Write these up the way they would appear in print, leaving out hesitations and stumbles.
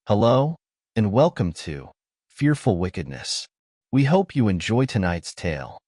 Hello, and welcome to Fearful Wickedness. We hope you enjoy tonight's tale.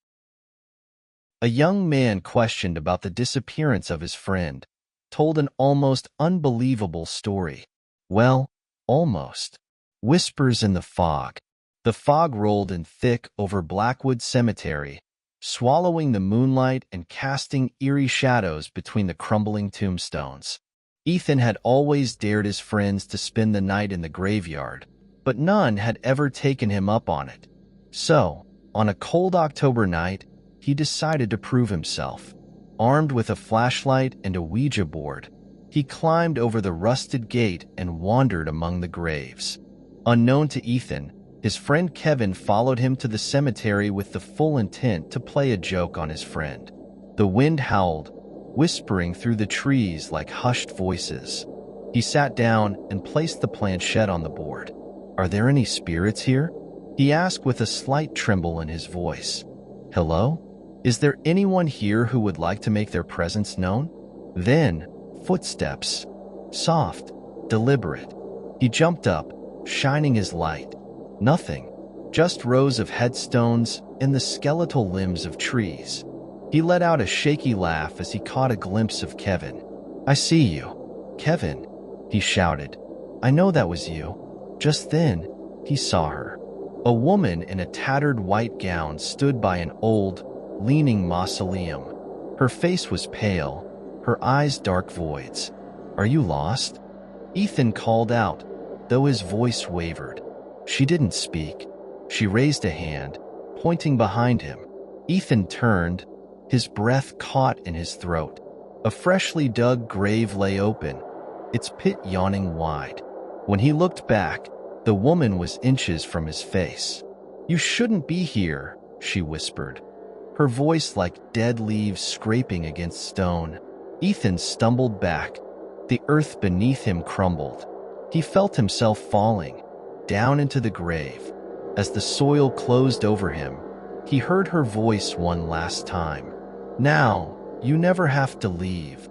A young man questioned about the disappearance of his friend told an almost unbelievable story. Well, almost. Whispers in the fog. The fog rolled in thick over Blackwood Cemetery, swallowing the moonlight and casting eerie shadows between the crumbling tombstones. Ethan had always dared his friends to spend the night in the graveyard, but none had ever taken him up on it. So, on a cold October night, he decided to prove himself. Armed with a flashlight and a Ouija board, he climbed over the rusted gate and wandered among the graves. Unknown to Ethan, his friend Kevin followed him to the cemetery with the full intent to play a joke on his friend. The wind howled, whispering through the trees like hushed voices. He sat down and placed the planchette on the board. "Are there any spirits here?" he asked with a slight tremble in his voice. "Hello? Is there anyone here who would like to make their presence known?" Then, footsteps. Soft, deliberate. He jumped up, shining his light. Nothing. Just rows of headstones and the skeletal limbs of trees. He let out a shaky laugh as he caught a glimpse of Kevin. "I see you, Kevin," he shouted. "I know that was you." Just then, he saw her. A woman in a tattered white gown stood by an old, leaning mausoleum. Her face was pale, her eyes dark voids. "Are you lost?" Ethan called out, though his voice wavered. She didn't speak. She raised a hand, pointing behind him. Ethan turned, his breath caught in his throat. A freshly dug grave lay open, its pit yawning wide. When he looked back, the woman was inches from his face. "You shouldn't be here," she whispered, her voice like dead leaves scraping against stone. Ethan stumbled back. The earth beneath him crumbled. He felt himself falling, down into the grave. As the soil closed over him, he heard her voice one last time. "Now, you never have to leave."